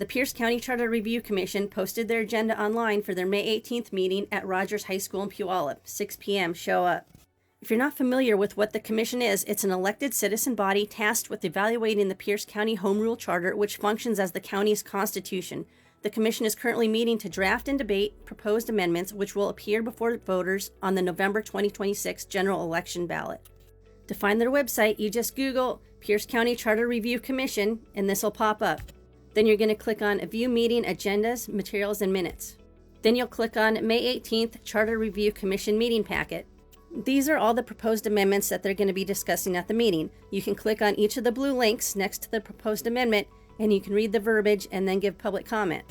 The Pierce County Charter Review Commission posted their agenda online for their May 18th meeting at Rogers High School in Puyallup, 6 p.m. Show up. If you're not familiar with what the commission is, it's an elected citizen body tasked with evaluating the Pierce County Home Rule Charter, which functions as the county's constitution. The commission is currently meeting to draft and debate proposed amendments, which will appear before voters on the November 2026 general election ballot. To find their website, you just Google Pierce County Charter Review Commission, and this will pop up. Then you're going to click on View Meeting Agendas, Materials, and Minutes. Then you'll click on May 18th Charter Review Commission Meeting Packet. These are all the proposed amendments that they're going to be discussing at the meeting. You can click on each of the blue links next to the proposed amendment, and you can read the verbiage and then give public comment.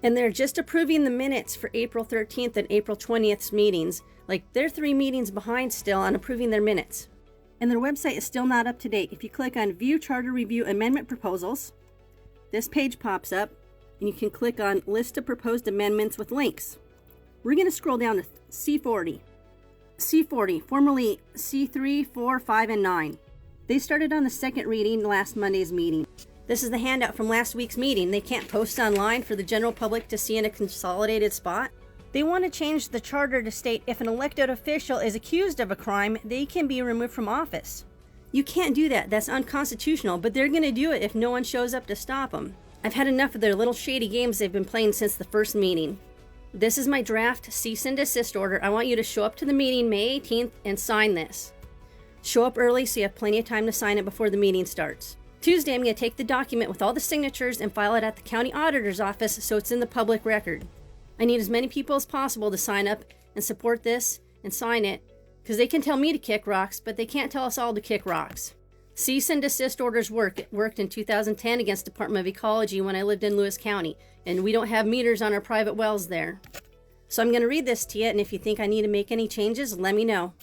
And they're just approving the minutes for April 13th and April 20th's meetings. Like, they're 3 meetings behind still on approving their minutes. And their website is still not up to date. If you click on View Charter Review Amendment Proposals, this page pops up, and you can click on List of Proposed Amendments with Links. We're going to scroll down to C40. C40, formerly C3, 4, 5, and 9. They started on the second reading last Monday's meeting. This is the handout from last week's meeting. They can't post online for the general public to see in a consolidated spot. They want to change the charter to state if an elected official is accused of a crime, they can be removed from office. You can't do that. That's unconstitutional, but they're going to do it if no one shows up to stop them. I've had enough of their little shady games they've been playing since the first meeting. This is my draft cease and desist order. I want you to show up to the meeting May 18th and sign this. Show up early so you have plenty of time to sign it before the meeting starts. Tuesday, I'm going to take the document with all the signatures and file it at the county auditor's office so it's in the public record. I need as many people as possible to sign up and support this and sign it, because they can tell me to kick rocks, but they can't tell us all to kick rocks. Cease and desist orders worked in 2010 against Department of Ecology when I lived in Lewis County, and we don't have meters on our private wells there. So I'm going to read this to you, and if you think I need to make any changes, let me know.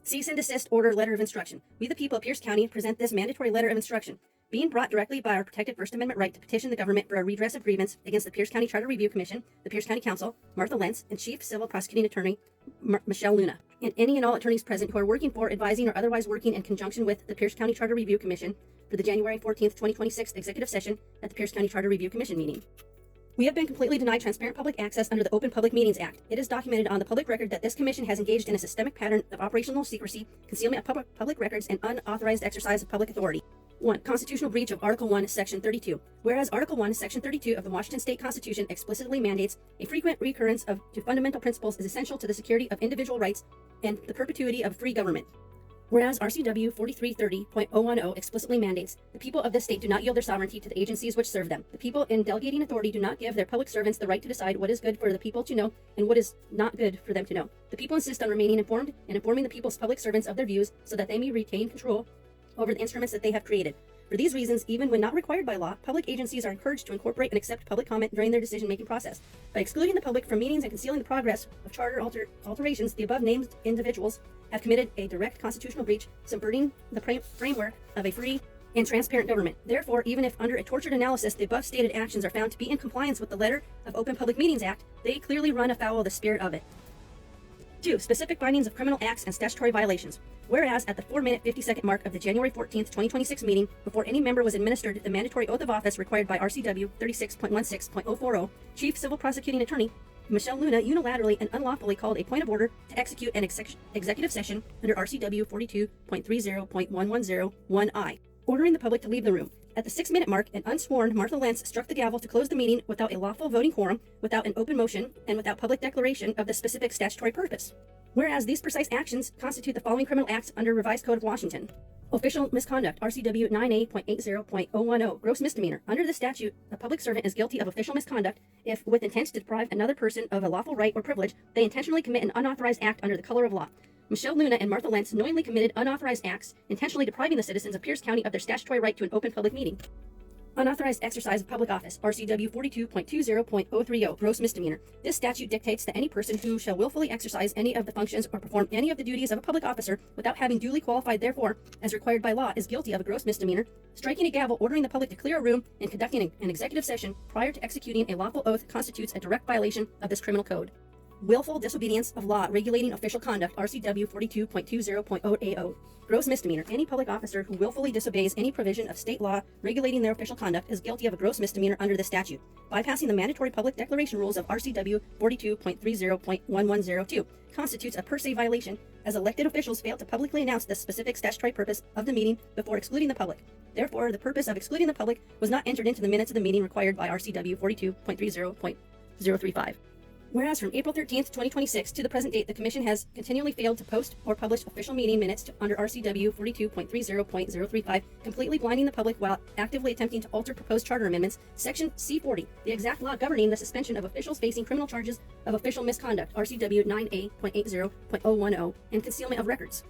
Cease and Desist Order Letter of Instruction. We the people of Pierce County present this mandatory letter of instruction, being brought directly by our protected First Amendment right to petition the government for a redress of grievance against the Pierce County Charter Review Commission, the Pierce County Council, Martha Lentz, and Chief Civil Prosecuting Attorney Michelle Luna, and any and all attorneys present who are working for, advising, or otherwise working in conjunction with the Pierce County Charter Review Commission for the January 14th, 2026 executive session at the Pierce County Charter Review Commission meeting. We have been completely denied transparent public access under the Open Public Meetings Act. It is documented on the public record that this commission has engaged in a systemic pattern of operational secrecy, concealment of public records, and unauthorized exercise of public authority. 1. Constitutional breach of Article 1, Section 32. Whereas Article 1, Section 32 of the Washington State Constitution explicitly mandates a frequent recurrence to fundamental principles is essential to the security of individual rights and the perpetuity of free government. Whereas RCW 4330.010 explicitly mandates the people of this state do not yield their sovereignty to the agencies which serve them. The people in delegating authority do not give their public servants the right to decide what is good for the people to know and what is not good for them to know. The people insist on remaining informed and informing the people's public servants of their views so that they may retain control over the instruments that they have created. For these reasons, even when not required by law, public agencies are encouraged to incorporate and accept public comment during their decision-making process. By excluding the public from meetings and concealing the progress of charter alterations, the above-named individuals have committed a direct constitutional breach, subverting the framework of a free and transparent government. Therefore, even if under a tortured analysis the above-stated actions are found to be in compliance with the letter of Open Public Meetings Act, they clearly run afoul of the spirit of it. 2. Specific findings of criminal acts and statutory violations. Whereas at the 4-minute 50-second mark of the January 14th, 2026 meeting, before any member was administered the mandatory oath of office required by RCW 36.16.040, Chief Civil Prosecuting Attorney Michelle Luna unilaterally and unlawfully called a point of order to execute an executive session under RCW 42.30.1101I, ordering the public to leave the room. At the 6-minute mark, an unsworn Martha Lentz struck the gavel to close the meeting without a lawful voting quorum, without an open motion, and without public declaration of the specific statutory purpose. Whereas these precise actions constitute the following criminal acts under Revised Code of Washington. Official misconduct, RCW 9A.80.010, gross misdemeanor. Under the statute, a public servant is guilty of official misconduct if, with intent to deprive another person of a lawful right or privilege, they intentionally commit an unauthorized act under the color of law. Michelle Luna and Martha Lentz knowingly committed unauthorized acts, intentionally depriving the citizens of Pierce County of their statutory right to an open public meeting. Unauthorized exercise of public office, RCW 42.20.030, gross misdemeanor. This statute dictates that any person who shall willfully exercise any of the functions or perform any of the duties of a public officer without having duly qualified therefor, as required by law, is guilty of a gross misdemeanor. Striking a gavel, ordering the public to clear a room, and conducting an executive session prior to executing a lawful oath constitutes a direct violation of this criminal code. willful disobedience of law regulating official conduct, RCW 42.20.0AO. Gross misdemeanor. Any public officer who willfully disobeys any provision of state law regulating their official conduct is guilty of a gross misdemeanor under the statute, bypassing the mandatory public declaration rules of RCW 42.30.1102. Constitutes a per se violation, as elected officials fail to publicly announce the specific statutory purpose of the meeting before excluding the public. Therefore, the purpose of excluding the public was not entered into the minutes of the meeting required by RCW 42.30.035. Whereas from April 13th, 2026 to the present date, the Commission has continually failed to post or publish official meeting minutes under RCW 42.30.035, completely blinding the public while actively attempting to alter proposed charter amendments, Section C40, the exact law governing the suspension of officials facing criminal charges of official misconduct, RCW 9A.80.010, and concealment of records.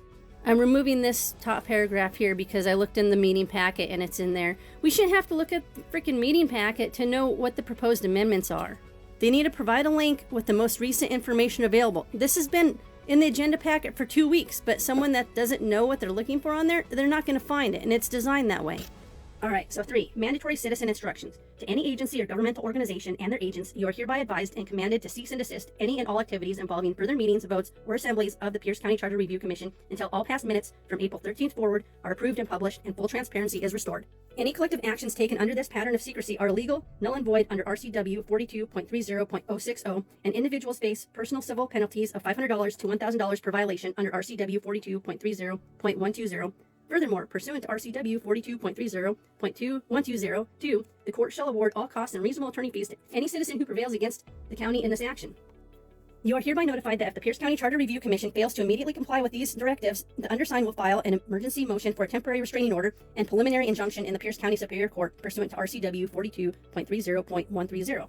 I'm removing this top paragraph here because I looked in the meeting packet and it's in there. We shouldn't have to look at the freaking meeting packet to know what the proposed amendments are. They need to provide a link with the most recent information available. This has been in the agenda packet for 2 weeks, but someone that doesn't know what they're looking for on there, they're not going to find it, and it's designed that way. All right, so 3, mandatory citizen instructions. To any agency or governmental organization and their agents, you are hereby advised and commanded to cease and desist any and all activities involving further meetings, votes, or assemblies of the Pierce County Charter Review Commission until all past minutes from April 13th forward are approved and published and full transparency is restored. Any collective actions taken under this pattern of secrecy are illegal, null and void under RCW 42.30.060, and individuals face personal civil penalties of $500 to $1,000 per violation under RCW 42.30.120. Furthermore, pursuant to RCW 42.30.2120, the court shall award all costs and reasonable attorney fees to any citizen who prevails against the county in this action. You are hereby notified that if the Pierce County Charter Review Commission fails to immediately comply with these directives, the undersigned will file an emergency motion for a temporary restraining order and preliminary injunction in the Pierce County Superior Court pursuant to RCW 42.30.130.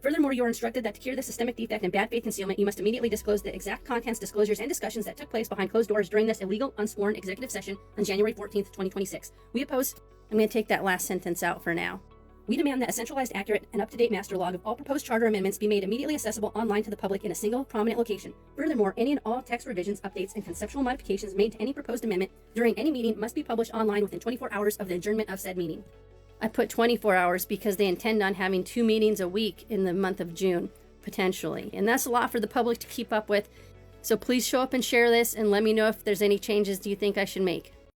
Furthermore, you are instructed that to cure the systemic defect and bad faith concealment, you must immediately disclose the exact contents, disclosures, and discussions that took place behind closed doors during this illegal, unsworn executive session on January 14th, 2026. We oppose... I'm going to take that last sentence out for now. We demand that a centralized, accurate, and up-to-date master log of all proposed charter amendments be made immediately accessible online to the public in a single, prominent location. Furthermore, any and all text revisions, updates, and conceptual modifications made to any proposed amendment during any meeting must be published online within 24 hours of the adjournment of said meeting. I put 24 hours because they intend on having 2 meetings a week in the month of June, potentially. And that's a lot for the public to keep up with. So please show up and share this and let me know if there's any changes you think I should make.